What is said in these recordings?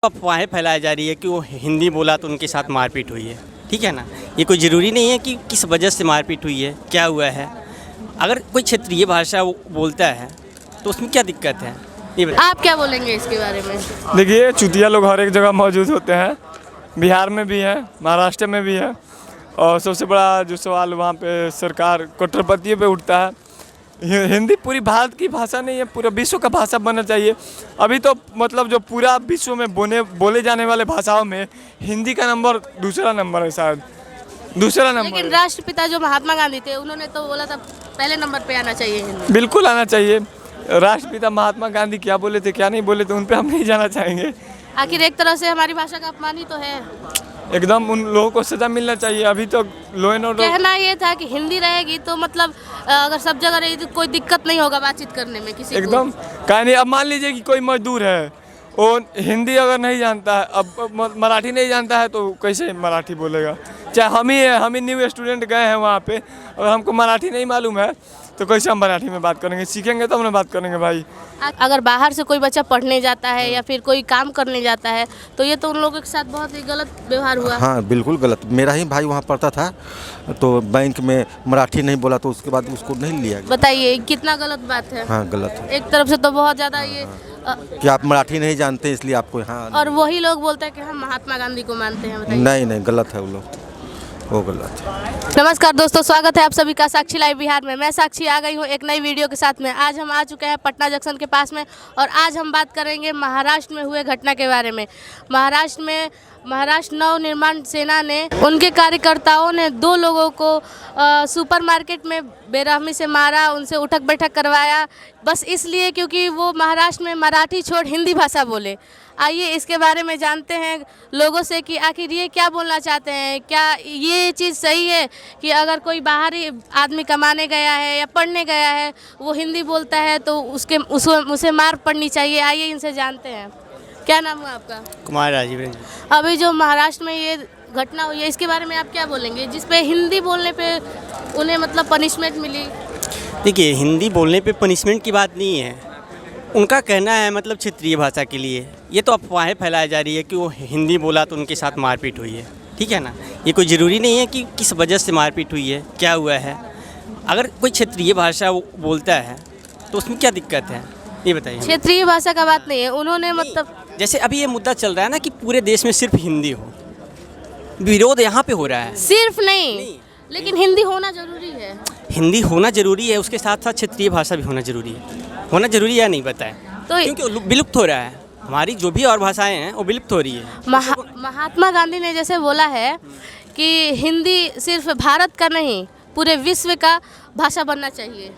अफवाहें फैलाई जा रही है कि वो हिंदी बोला तो उनके साथ मारपीट हुई है। ठीक है ना, ये कोई ज़रूरी नहीं है कि किस वजह से मारपीट हुई है, क्या हुआ है। अगर कोई क्षेत्रीय भाषा वो बोलता है तो उसमें क्या दिक्कत है, ये बताइए। आप क्या बोलेंगे इसके बारे में? देखिए, चुतिया लोग हर एक जगह मौजूद होते हैं। बिहार में भी है, महाराष्ट्र में भी है। और सबसे बड़ा जो सवाल वहाँ पे सरकार कट्टरपंथी पे उठता है। हिंदी पूरी भारत की भाषा नहीं है, पूरा विश्व का भाषा बनना चाहिए। अभी तो मतलब जो पूरा विश्व में बोले जाने वाले भाषाओं में हिंदी का नंबर दूसरा नंबर है, शायद दूसरा नंबर लेकिन है। राष्ट्रपिता जो महात्मा गांधी थे उन्होंने तो बोला था पहले नंबर पे आना चाहिए हिंदी। बिल्कुल आना चाहिए। राष्ट्रपिता महात्मा गांधी क्या बोले थे क्या नहीं बोले थे उन पर हम नहीं जाना चाहेंगे। आखिर एक तरह से हमारी भाषा का अपमान ही तो है। एकदम उन लोगों को सजा मिलना चाहिए। अभी तो लॉ एंड ऑर्डर कहना ये था कि हिंदी रहेगी तो मतलब अगर सब जगह रहेगी तो कोई दिक्कत नहीं होगा बातचीत करने में किसी एकदम कहीं नहीं। अब मान लीजिए कि कोई मजदूर है, वो हिंदी अगर नहीं जानता है, अब मराठी नहीं जानता है तो कैसे मराठी बोलेगा। चाहे हम ही न्यू स्टूडेंट गए हैं वहाँ पे और हमको मराठी नहीं मालूम है तो कैसे हम मराठी में बात करेंगे। सीखेंगे तब ना बात करेंगे भाई। अगर बाहर से कोई बच्चा पढ़ने जाता है या फिर कोई काम करने जाता है तो ये तो उन लोगों के साथ बहुत ही गलत व्यवहार हुआ। हाँ, बिल्कुल गलत। मेरा ही भाई वहाँ पढ़ता था तो बैंक में मराठी नहीं बोला तो उसके बाद उसको नहीं लिया गया। बताइए कितना गलत बात है। हाँ, गलत है एक तरफ से तो बहुत ज़्यादा ये कि आप मराठी नहीं जानते इसलिए आपको। हाँ, और वही लोग बोलते हैं कि हम महात्मा गांधी को मानते हैं। बताइए। नहीं, गलत है वो लोग, वो गलत है। नमस्कार दोस्तों, स्वागत है आप सभी का साक्षी लाइव बिहार में। मैं साक्षी आ गई हूँ एक नई वीडियो के साथ में। आज हम आ चुके हैं पटना जंक्शन के पास में और आज हम बात करेंगे महाराष्ट्र में हुए घटना के बारे में। महाराष्ट्र नव निर्माण सेना ने उनके कार्यकर्ताओं ने 2 लोगों को सुपरमार्केट में बेरहमी से मारा, उनसे उठक बैठक करवाया, बस इसलिए क्योंकि वो महाराष्ट्र में मराठी छोड़ हिंदी भाषा बोले। आइए इसके बारे में जानते हैं लोगों से कि आखिर ये क्या बोलना चाहते हैं। क्या ये चीज़ सही है कि अगर कोई बाहरी आदमी कमाने गया है या पढ़ने गया है वो हिंदी बोलता है तो उसे मार पड़नी चाहिए। आइए इनसे जानते हैं। क्या नाम है आपका? कुमार राजीव रंजन। अभी जो महाराष्ट्र में ये घटना हुई है इसके बारे में आप क्या बोलेंगे, जिस पे हिंदी बोलने पे उन्हें मतलब पनिशमेंट मिली? देखिए, हिंदी बोलने पे पनिशमेंट की बात नहीं है। उनका कहना है मतलब क्षेत्रीय भाषा के लिए। ये तो अफवाहें फैलाई जा रही है कि वो हिंदी बोला तो उनके साथ मारपीट हुई है। ठीक है ना, ये कोई ज़रूरी नहीं है कि किस वजह से मारपीट हुई है, क्या हुआ है। अगर कोई क्षेत्रीय भाषा वो बोलता है तो उसमें क्या दिक्कत है, ये बताइए। क्षेत्रीय भाषा का बात नहीं है, उन्होंने मतलब जैसे अभी ये मुद्दा चल रहा है ना कि पूरे देश में सिर्फ हिंदी हो, विरोध यहाँ पे हो रहा है। सिर्फ नहीं, लेकिन हिंदी होना जरूरी है। हिंदी होना जरूरी है, उसके साथ साथ क्षेत्रीय भाषा भी होना जरूरी है। होना जरूरी है या नहीं बताएं, तो क्योंकि वो विलुप्त हो रहा है। हमारी जो भी और भाषाएं हैं वो विलुप्त हो रही है। महात्मा गांधी ने जैसे बोला है कि हिंदी सिर्फ भारत का नहीं पूरे विश्व का भाषा बनना चाहिए।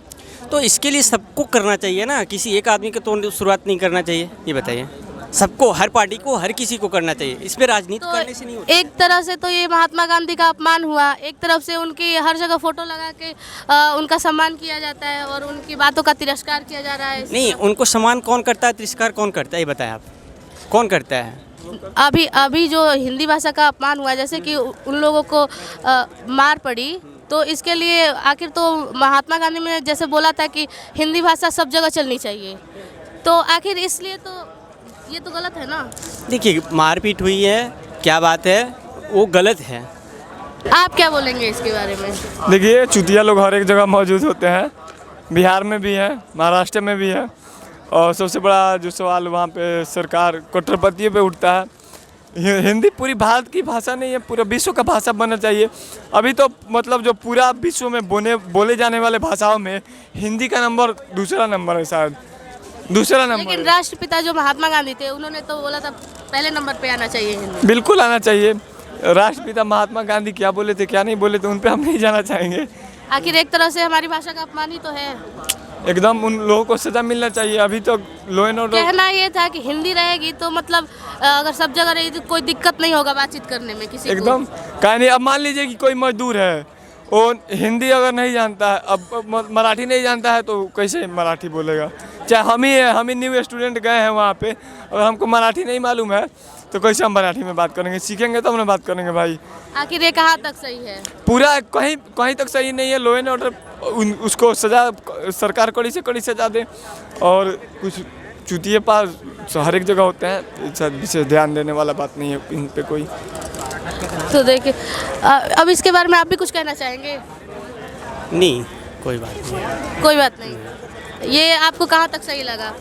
तो इसके लिए सबको करना चाहिए ना, किसी एक आदमी को तो शुरुआत नहीं करना चाहिए। ये बताइए, सबको, हर पार्टी को, हर किसी को करना चाहिए। इस पे राजनीति तो करने से नहीं होता। एक तरह से तो ये महात्मा गांधी का अपमान हुआ, एक तरफ से उनकी हर जगह फोटो लगा के उनका सम्मान किया जाता है और उनकी बातों का तिरस्कार किया जा रहा है। नहीं, उनको सम्मान कौन करता है, तिरस्कार कौन करता है, ये बताएं आप, कौन करता है? अभी जो हिंदी भाषा का अपमान हुआ, जैसे कि उन लोगों को मार पड़ी, तो इसके लिए आखिर तो महात्मा गांधी ने जैसे बोला था कि हिंदी भाषा सब जगह चलनी चाहिए, तो आखिर इसलिए तो ये तो गलत है ना। देखिए, मारपीट हुई है, क्या बात है, वो गलत है। आप क्या बोलेंगे इसके बारे में? देखिए, चुतिया लोग हर एक जगह मौजूद होते हैं। बिहार में भी है, महाराष्ट्र में भी है। और सबसे बड़ा जो सवाल वहाँ पे सरकार कट्टरपंथी पे उठता है। हिंदी पूरी भारत की भाषा नहीं है, पूरा विश्व का भाषा बनना चाहिए। अभी तो मतलब जो पूरा विश्व में बोले जाने वाले भाषाओं में हिंदी का नंबर दूसरा नंबर है, शायद दूसरा नंबर। लेकिन राष्ट्रपिता जो महात्मा गांधी थे उन्होंने तो बोला था पहले नंबर पे आना चाहिए हिंदी। बिल्कुल आना चाहिए। राष्ट्रपिता महात्मा गांधी क्या बोले थे क्या नहीं बोले थे उन पर हम नहीं जाना चाहेंगे। आखिर एक तरह से हमारी भाषा का अपमान ही तो है। एकदम उन लोगों को सजा मिलना चाहिए। अभी तो लॉ एंड ऑर्डर कहना ये था कि हिंदी रहेगी तो मतलब अगर सब जगह रहेगी तो कोई दिक्कत नहीं होगा बातचीत करने में किसी एकदम कहीं नहीं। अब मान लीजिए कि कोई मजदूर है, वो हिंदी अगर नहीं जानता है, अब मराठी नहीं जानता है तो कैसे मराठी बोलेगा। चाहे हम ही न्यू स्टूडेंट गए हैं वहाँ पे और हमको मराठी नहीं मालूम है तो कैसे हम मराठी में बात करेंगे। सीखेंगे तब ना बात करेंगे भाई। आखिर ये कहाँ तक सही है? पूरा कहीं तक सही नहीं है। लॉ एंड ऑर्डर उसको सजा, सरकार कड़ी से कड़ी सजा दे और कुछ चूतिए पास हर एक जगह होते हैं, इस विशेष ध्यान देने वाला बात नहीं है इन पे कोई। तो देखिए अब इसके बारे में आप भी कुछ कहना चाहेंगे? नहीं, कोई बात नहीं। कोई बात नहीं। ये आपको कहाँ तक सही लगा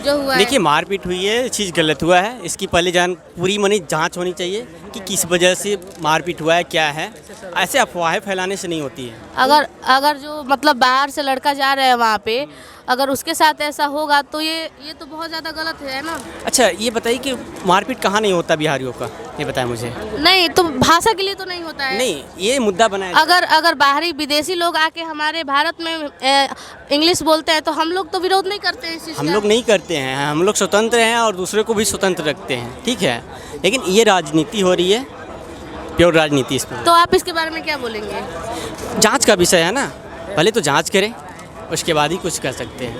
जो हुआ है? देखिए, मारपीट हुई है, ये चीज़ गलत हुआ है। इसकी पहले पूरी मनी जांच होनी चाहिए कि किस वजह से मारपीट हुआ है, क्या है। ऐसे अफवाहें फैलाने से नहीं होती है। अगर जो मतलब बाहर से लड़का जा रहा है वहाँ पे, अगर उसके साथ ऐसा होगा तो ये तो बहुत ज़्यादा गलत है ना। अच्छा, ये बताइए कि मारपीट कहाँ नहीं होता बिहारियों का, ये बताएं मुझे। नहीं तो भाषा के लिए तो नहीं होता है। नहीं, ये मुद्दा बनाया। अगर बाहरी विदेशी लोग आके हमारे भारत में इंग्लिश बोलते हैं तो हम लोग तो विरोध नहीं करते हैं इस चीज़ का। हम लोग नहीं करते हैं, हम लोग स्वतंत्र हैं और दूसरे को भी स्वतंत्र रखते हैं, ठीक है। लेकिन ये राजनीति हो रही है, प्योर राजनीति इसमें। तो आप इसके बारे में क्या बोलेंगे? जांच का विषय है ना, पहले तो जांच करें, उसके बाद ही कुछ कर सकते हैं।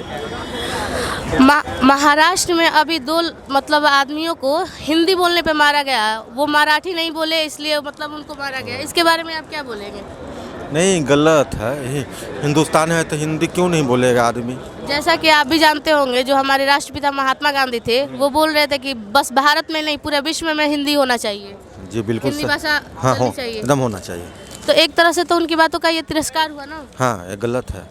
महाराष्ट्र में अभी 2 मतलब आदमियों को हिंदी बोलने पे मारा गया। वो मराठी नहीं बोले इसलिए मतलब उनको मारा गया। इसके बारे में आप क्या बोलेंगे? नहीं, गलत है। हिंदुस्तान है तो हिंदी क्यों नहीं बोलेगा आदमी? जैसा कि आप भी जानते होंगे, जो हमारे राष्ट्रपिता महात्मा गांधी थे, वो बोल रहे थे कि बस भारत में नहीं पूरे विश्व में हिंदी होना चाहिए। जी बिल्कुल, हिंदी भाषा हाँ होनी चाहिए, एकदम होना चाहिए। तो एक तरह से तो उनकी बातों का ये तिरस्कार हुआ ना। हाँ, ये गलत है।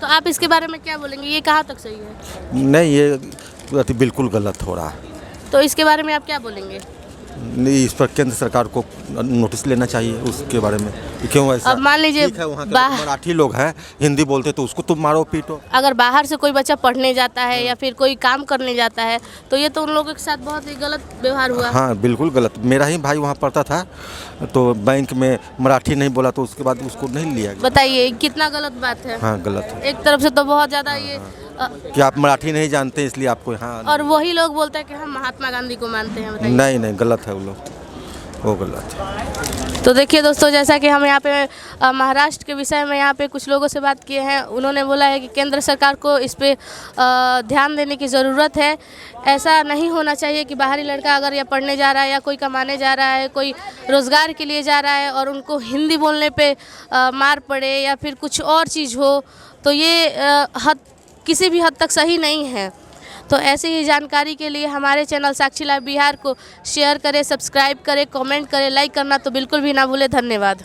तो आप इसके बारे में क्या बोलेंगे? ये कहाँ तक सही है? नहीं, ये बिल्कुल गलत हो रहा है। तो इसके बारे में आप क्या बोलेंगे? नहीं, इस पर केंद्र सरकार को नोटिस लेना चाहिए उसके बारे में कि क्यों ऐसा। अब मान लीजिए ठीक है, वहाँ के मराठी लोग हैं, हिंदी बोलते तो उसको तुम मारो पीटो। अगर बाहर से कोई बच्चा पढ़ने जाता है या फिर कोई काम करने जाता है तो ये तो उन लोगों के साथ बहुत ही गलत व्यवहार हुआ। हाँ बिल्कुल गलत। मेरा ही भाई वहाँ पढ़ता था, तो बैंक में मराठी नहीं बोला तो उसके बाद उसको नहीं लिया गया। बताइए कितना गलत बात है। हाँ गलत है। एक तरफ से तो बहुत ज़्यादा ये कि आप मराठी नहीं जानते इसलिए आपको यहाँ। और वही लोग बोलते हैं कि हम महात्मा गांधी को मानते हैं। बताइए। नहीं नहीं, गलत है वो लोग, वो गलत है। तो देखिए दोस्तों, जैसा कि हम यहाँ पे महाराष्ट्र के विषय में यहाँ पे कुछ लोगों से बात किए हैं, उन्होंने बोला है कि केंद्र सरकार को इस पे ध्यान देने की ज़रूरत है। ऐसा नहीं होना चाहिए कि बाहरी लड़का अगर या पढ़ने जा रहा है या कोई कमाने जा रहा है, कोई रोज़गार के लिए जा रहा है और उनको हिंदी बोलने पे मार पड़े या फिर कुछ और चीज़ हो, तो ये किसी भी हद तक सही नहीं है। तो ऐसी ही जानकारी के लिए हमारे चैनल साक्षी लाइव बिहार को शेयर करें, सब्सक्राइब करें, कमेंट करें, लाइक करना तो बिल्कुल भी ना भूलें। धन्यवाद।